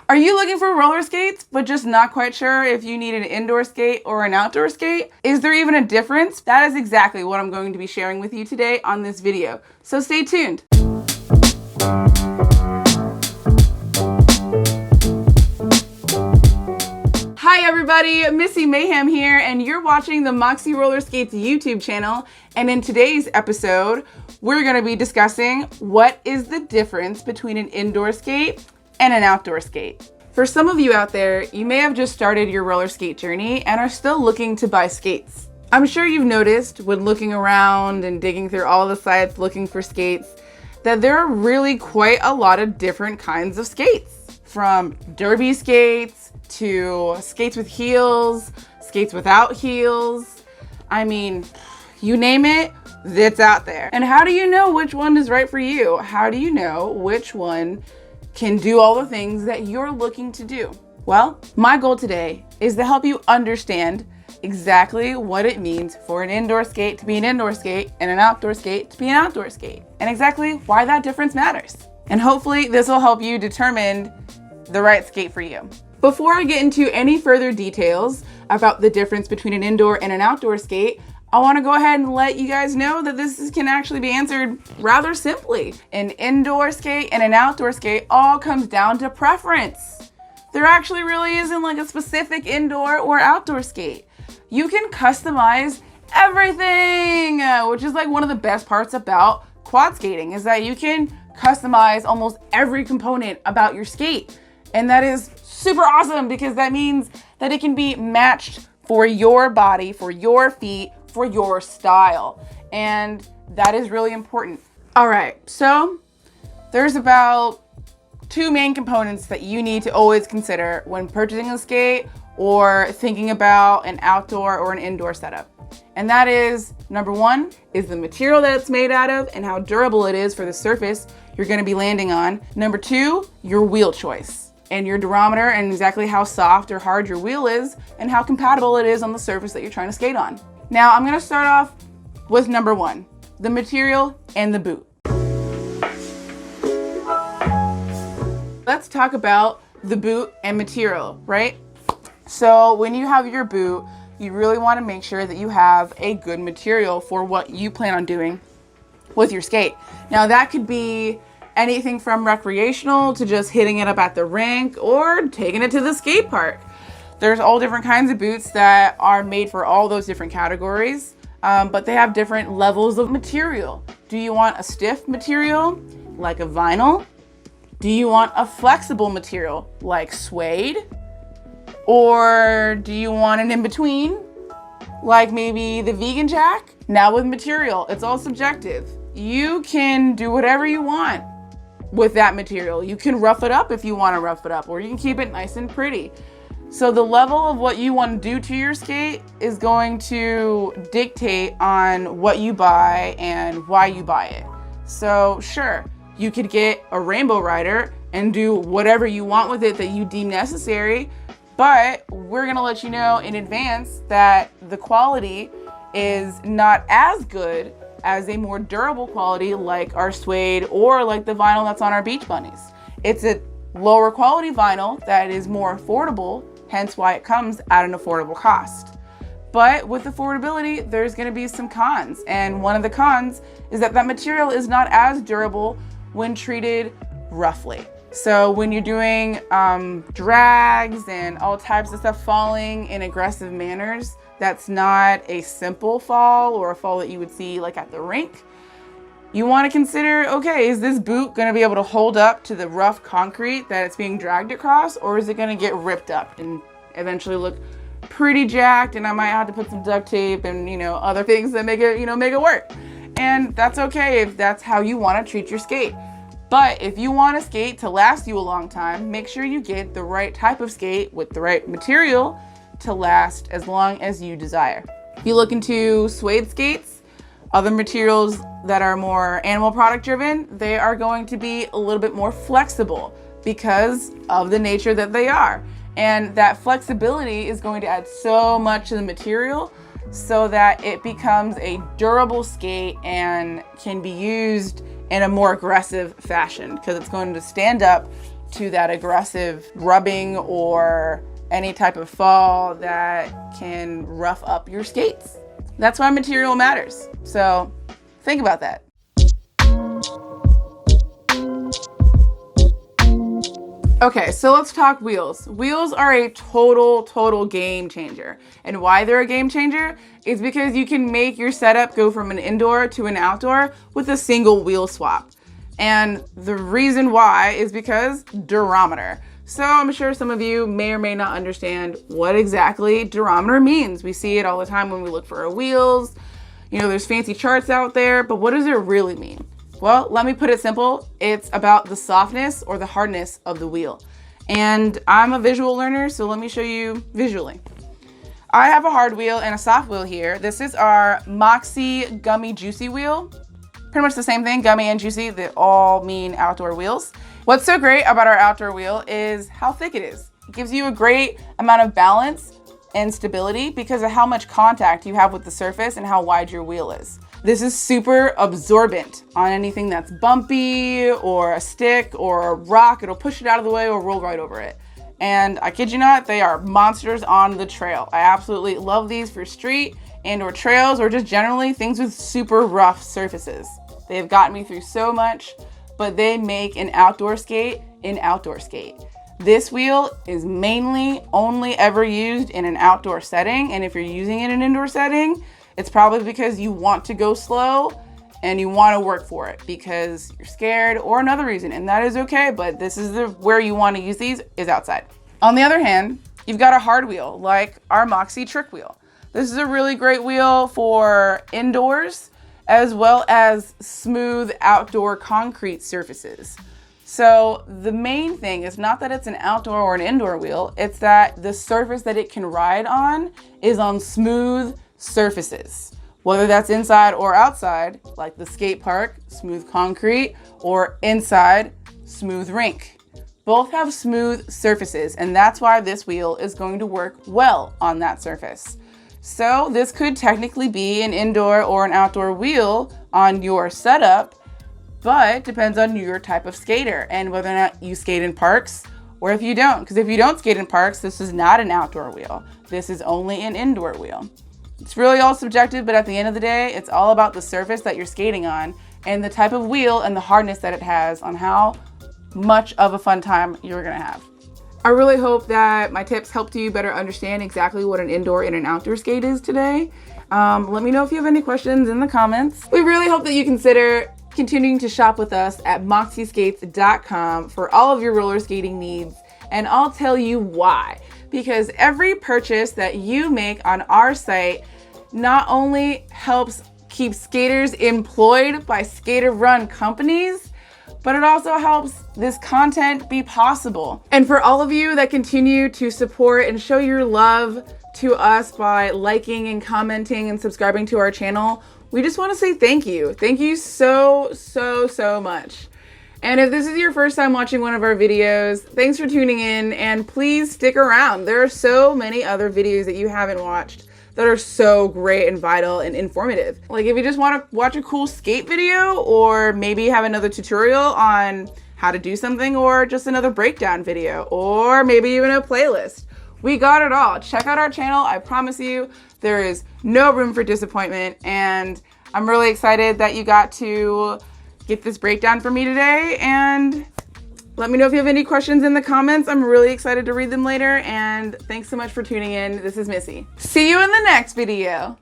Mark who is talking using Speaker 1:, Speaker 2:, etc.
Speaker 1: Are you looking for roller skates, but just not quite sure if you need an indoor skate or an outdoor skate? Is there even a difference? That is exactly what I'm going to be sharing with you today on this video. So stay tuned. Hi everybody, Missy Mayhem here, and you're watching the Moxi Roller Skates YouTube channel. And in today's episode, we're gonna be discussing what is the difference between an indoor skate and an outdoor skate. For some of you out there, you may have just started your roller skate journey and are still looking to buy skates. I'm sure you've noticed when looking around and digging through all the sites looking for skates that there are really quite a lot of different kinds of skates. From derby skates to skates with heels, skates without heels. I mean, you name it, it's out there. And how do you know which one is right for you? How do you know which one can do all the things that you're looking to do? Well, my goal today is to help you understand exactly what it means for an indoor skate to be an indoor skate and an outdoor skate to be an outdoor skate, and exactly why that difference matters. And hopefully this will help you determine the right skate for you. Before I get into any further details about the difference between an indoor and an outdoor skate, I want to go ahead and let you guys know that this can actually be answered rather simply. An indoor skate and an outdoor skate all comes down to preference. There actually really isn't like a specific indoor or outdoor skate. You can customize everything, which is like one of the best parts about quad skating, is that you can customize almost every component about your skate. And that is super awesome because that means that it can be matched for your body, for your feet, for your style. And that is really important. All right, so there's about two main components that you need to always consider when purchasing a skate or thinking about an outdoor or an indoor setup. And that is, number one, is the material that it's made out of and how durable it is for the surface you're gonna be landing on. Number two, your wheel choice and your durometer and exactly how soft or hard your wheel is and how compatible it is on the surface that you're trying to skate on. Now, I'm gonna start off with number one, the material and the boot. Let's talk about the boot and material, right? So when you have your boot, you really wanna make sure that you have a good material for what you plan on doing with your skate. Now that could be anything from recreational to just hitting it up at the rink or taking it to the skate park. There's all different kinds of boots that are made for all those different categories, but they have different levels of material. Do you want a stiff material like a vinyl? Do you want a flexible material like suede? Or do you want an in-between like maybe the vegan jack? Now with material, it's all subjective. You can do whatever you want with that material. You can rough it up if you want to rough it up, or you can keep it nice and pretty. So the level of what you want to do to your skate is going to dictate on what you buy and why you buy it. So sure, you could get a rainbow rider and do whatever you want with it that you deem necessary, but we're gonna let you know in advance that the quality is not as good as a more durable quality like our suede or like the vinyl that's on our beach bunnies. It's a lower quality vinyl that is more affordable, hence why it comes at an affordable cost. But with affordability, there's gonna be some cons. And one of the cons is that that material is not as durable when treated roughly. So when you're doing drags and all types of stuff falling in aggressive manners, that's not a simple fall or a fall that you would see like at the rink. You want to consider, okay, is this boot going to be able to hold up to the rough concrete that it's being dragged across, or is it going to get ripped up and eventually look pretty jacked, and I might have to put some duct tape and, other things that make it work. And that's okay if that's how you want to treat your skate. But if you want a skate to last you a long time, make sure you get the right type of skate with the right material to last as long as you desire. If you look into suede skates, other materials that are more animal product driven, they are going to be a little bit more flexible because of the nature that they are. And that flexibility is going to add so much to the material so that it becomes a durable skate and can be used in a more aggressive fashion because it's going to stand up to that aggressive rubbing or any type of fall that can rough up your skates. That's why material matters. So think about that. Okay, so let's talk wheels. Wheels are a total game changer. And why they're a game changer is because you can make your setup go from an indoor to an outdoor with a single wheel swap. And the reason why is because durometer. So I'm sure some of you may or may not understand what exactly durometer means. We see it all the time when we look for our wheels. You know, there's fancy charts out there, but what does it really mean? Well, let me put it simple. It's about the softness or the hardness of the wheel. And I'm a visual learner, so let me show you visually. I have a hard wheel and a soft wheel here. This is our Moxi Gummy Juicy wheel. Pretty much the same thing, gummy and juicy, they all mean outdoor wheels. What's so great about our outdoor wheel is how thick it is. It gives you a great amount of balance and stability because of how much contact you have with the surface and how wide your wheel is. This is super absorbent on anything that's bumpy or a stick or a rock. It'll push it out of the way or roll right over it. And I kid you not, they are monsters on the trail. I absolutely love these for street and or trails or just generally things with super rough surfaces. They have gotten me through so much, but they make an outdoor skate an outdoor skate. This wheel is mainly only ever used in an outdoor setting. And if you're using it in an indoor setting, it's probably because you want to go slow and you want to work for it because you're scared or another reason, and that is okay, but this is where you want to use these is outside. On the other hand, you've got a hard wheel like our Moxi trick wheel. This is a really great wheel for indoors as well as smooth outdoor concrete surfaces. So the main thing is not that it's an outdoor or an indoor wheel, it's that the surface that it can ride on is on smooth surfaces, whether that's inside or outside, like the skate park, smooth concrete, or inside, smooth rink. Both have smooth surfaces, and that's why this wheel is going to work well on that surface. So this could technically be an indoor or an outdoor wheel on your setup, but depends on your type of skater and whether or not you skate in parks or if you don't. Because if you don't skate in parks, this is not an outdoor wheel. This is only an indoor wheel. It's really all subjective, but at the end of the day, it's all about the surface that you're skating on and the type of wheel and the hardness that it has on how much of a fun time you're gonna have. I really hope that my tips helped you better understand exactly what an indoor and an outdoor skate is today. Let me know if you have any questions in the comments. We really hope that you consider continuing to shop with us at moxiskates.com for all of your roller skating needs, and I'll tell you why. Because every purchase that you make on our site not only helps keep skaters employed by skater-run companies, but it also helps this content be possible. And for all of you that continue to support and show your love to us by liking and commenting and subscribing to our channel, we just want to say thank you. Thank you so much. And if this is your first time watching one of our videos, thanks for tuning in, and please stick around. There are so many other videos that you haven't watched that are so great and vital and informative. Like if you just want to watch a cool skate video, or maybe have another tutorial on how to do something, or just another breakdown video, or maybe even a playlist, we got it all. Check out our channel. I promise you there is no room for disappointment, and I'm really excited that you got to get this breakdown for me today. And let me know if you have any questions in the comments. I'm really excited to read them later, and thanks so much for tuning in. This is Missy. See you in the next video.